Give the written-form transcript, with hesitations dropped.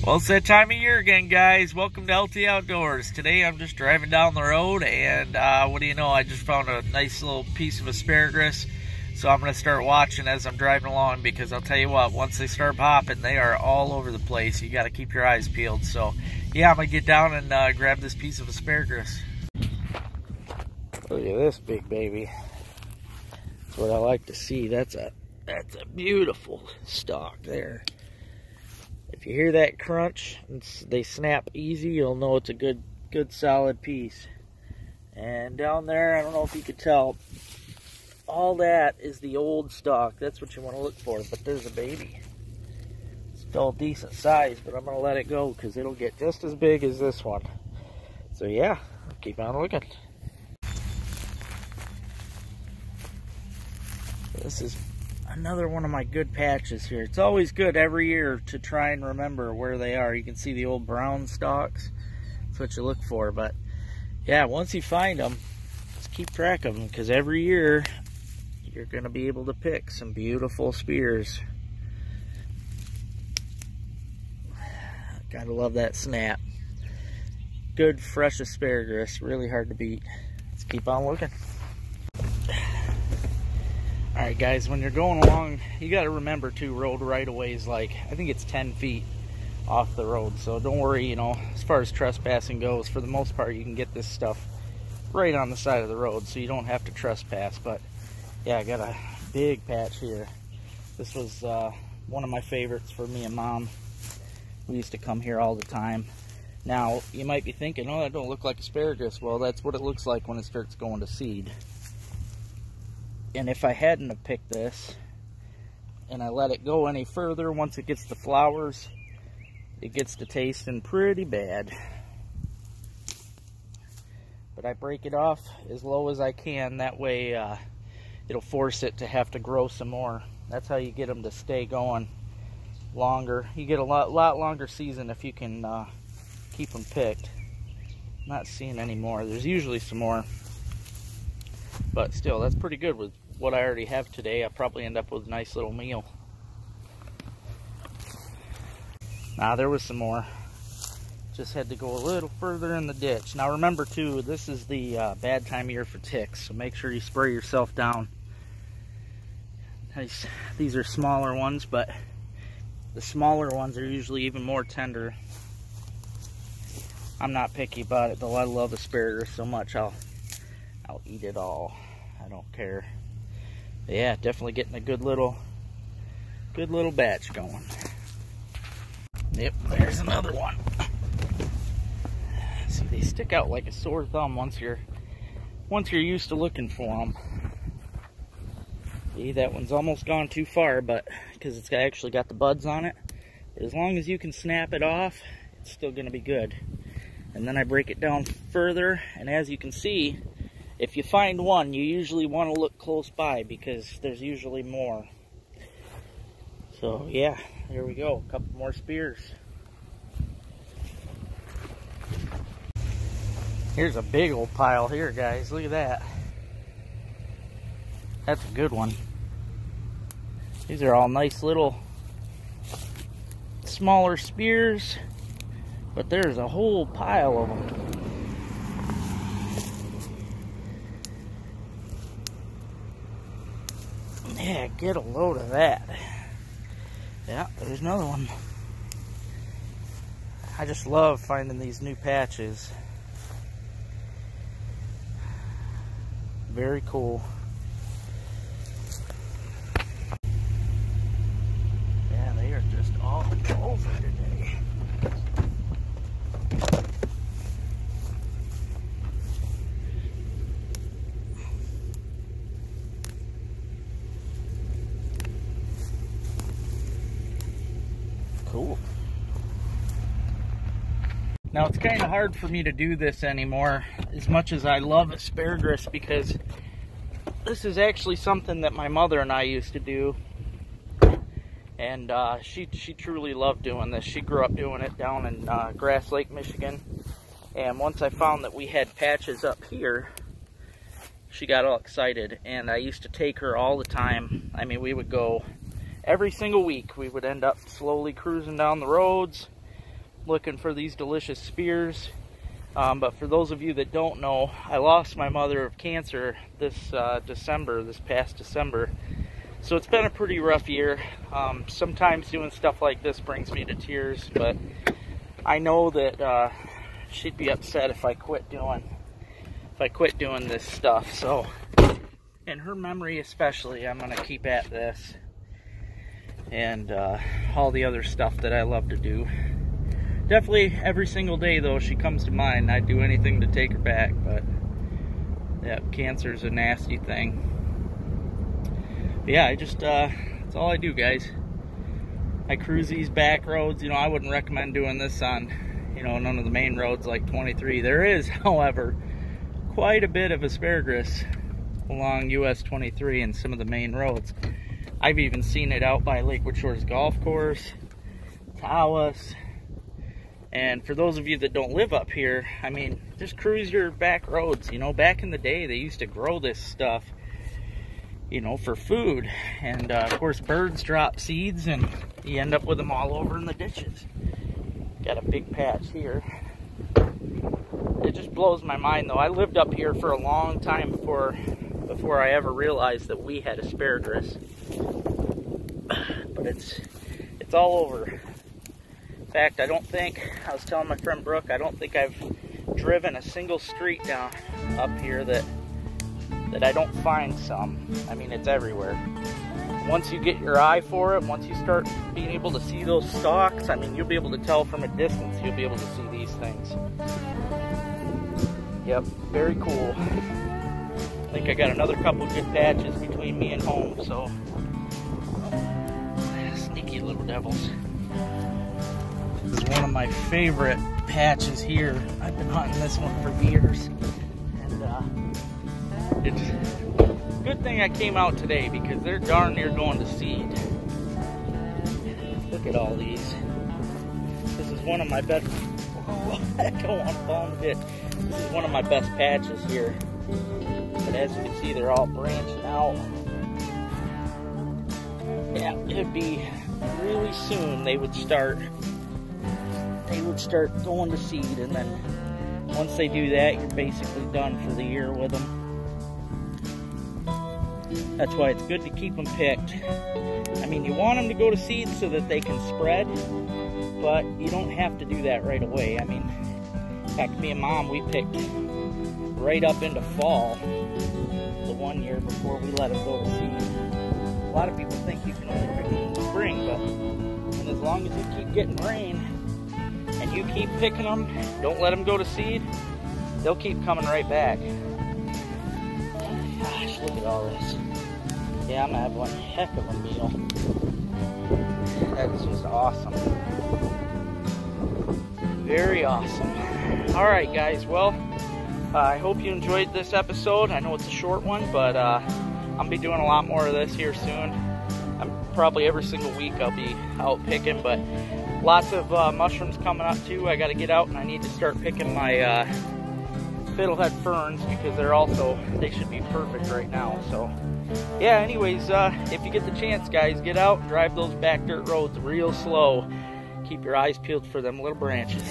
Well, it's that time of year again, guys. Welcome to LT Outdoors. Today I'm just driving down the road, and what do you know, I just found a nice little piece of asparagus. So I'm going to start watching as I'm driving along, because I'll tell you what, once they start popping, they are all over the place. You got to keep your eyes peeled. So yeah, I'm going to get down and grab this piece of asparagus. Look at this big baby. That's what I like to see. That's a beautiful stalk there. If you hear that crunch, they snap easy, you'll know it's a good solid piece. And down there, I don't know if you could tell, all that is the old stalk. That's what you want to look for. But there's a baby. It's still a decent size, but I'm going to let it go because it'll get just as big as this one. So yeah, keep on looking. This is another one of my good patches here. It's always good every year to try and remember where they are. You can see the old brown stalks. That's what you look for. But yeah, once you find them, just keep track of them, because every year you're going to be able to pick some beautiful spears. Gotta love that snap. Good fresh asparagus, really hard to beat. Let's keep on looking. Alright guys, when you're going along, you got to remember too, road right-of-ways, like, I think it's 10 feet off the road. So don't worry, you know, as far as trespassing goes, for the most part you can get this stuff right on the side of the road, so you don't have to trespass. But yeah, I got a big patch here. This was one of my favorites for me and Mom. We used to come here all the time. Now, you might be thinking, oh, that don't look like asparagus. Well, that's what it looks like when it starts going to seed. And if I hadn't have picked this and I let it go any further, once it gets the flowers, it gets to tasting pretty bad. But I break it off as low as I can. That way it'll force it to have to grow some more. That's how you get them to stay going longer. You get a lot longer season if you can keep them picked. I'm not seeing any more. There's usually some more. But still, that's pretty good with what I already have today. I'll probably end up with a nice little meal. Nah, there was some more. Just had to go a little further in the ditch. Now remember too, this is the bad time of year for ticks, so make sure you spray yourself down. These are smaller ones, but the smaller ones are usually even more tender. I'm not picky about it though. I love asparagus so much, I'll eat it all. I don't care. But yeah, definitely getting a good little batch going. Yep, there's another one. See, they stick out like a sore thumb once you're used to looking for them. See, that one's almost gone too far, but because it's actually got the buds on it. But as long as you can snap it off, it's still going to be good. And then I break it down further, and as you can see, if you find one, you usually want to look close by because there's usually more. So yeah, here we go. A couple more spears. Here's a big old pile here, guys. Look at that. That's a good one. These are all nice little smaller spears, but there's a whole pile of them. Yeah, get a load of that. Yeah, there's another one. I just love finding these new patches. Very cool. Yeah, they are just all over today. Cool. Now it's kind of hard for me to do this anymore as much as I love asparagus, because this is actually something that my mother and I used to do, and she truly loved doing this. She grew up doing it down in Grass Lake, Michigan, and once I found that we had patches up here, she got all excited, and I used to take her all the time. I mean, we would go every single week. We would end up slowly cruising down the roads, looking for these delicious spears. But for those of you that don't know, I lost my mother of cancer this past December. So it's been a pretty rough year. Sometimes doing stuff like this brings me to tears, but I know that she'd be upset if I quit doing this stuff. So in her memory especially, I'm gonna keep at this and all the other stuff that I love to do. Definitely every single day though, she comes to mind. I'd do anything to take her back, but yeah, cancer's a nasty thing. But yeah, that's all I do, guys. I cruise these back roads. You know, I wouldn't recommend doing this on, you know, none of the main roads like 23. There is, however, quite a bit of asparagus along US 23 and some of the main roads. I've even seen it out by Lakewood Shores Golf Course, Tawas. And for those of you that don't live up here, I mean, just cruise your back roads. You know, back in the day, they used to grow this stuff, you know, for food. And of course, birds drop seeds and you end up with them all over in the ditches. Got a big patch here. It just blows my mind though. I lived up here for a long time before I ever realized that we had asparagus. But it's all over. In fact, I was telling my friend Brooke, I don't think I've driven a single street down up here that I don't find some. I mean, it's everywhere. Once you get your eye for it, once you start being able to see those stalks, I mean, you'll be able to tell from a distance, you'll be able to see these things. Yep, very cool. I think I got another couple of good patches between me and home, so. Sneaky little devils. This is one of my favorite patches here. I've been hunting this one for years. And it's a good thing I came out today because they're darn near going to seed. Look at all these. This is one of my best, I don't want to fall in the ditch. This is one of my best patches here. But as you can see, they're all branching out. Yeah, it'd be really soon they would start going to seed, and then once they do that, you're basically done for the year with them. That's why it's good to keep them picked. I mean, you want them to go to seed so that they can spread, but you don't have to do that right away. I mean, in fact, me and Mom, we picked right up into fall the one year before we let them go to seed. A lot of people think you can only pick them in the spring, but as long as you keep getting rain and you keep picking them, don't let them go to seed, they'll keep coming right back. Gosh, look at all this. Yeah, I'm gonna have one heck of a meal. That's just awesome. Very awesome. All right, guys, well, I hope you enjoyed this episode. I know it's a short one, but I'm gonna be doing a lot more of this here soon. Probably every single week I'll be out picking, but lots of mushrooms coming up too. I got to get out and I need to start picking my fiddlehead ferns because they should be perfect right now. So yeah, anyways, if you get the chance, guys, get out and drive those back dirt roads real slow. Keep your eyes peeled for them little branches.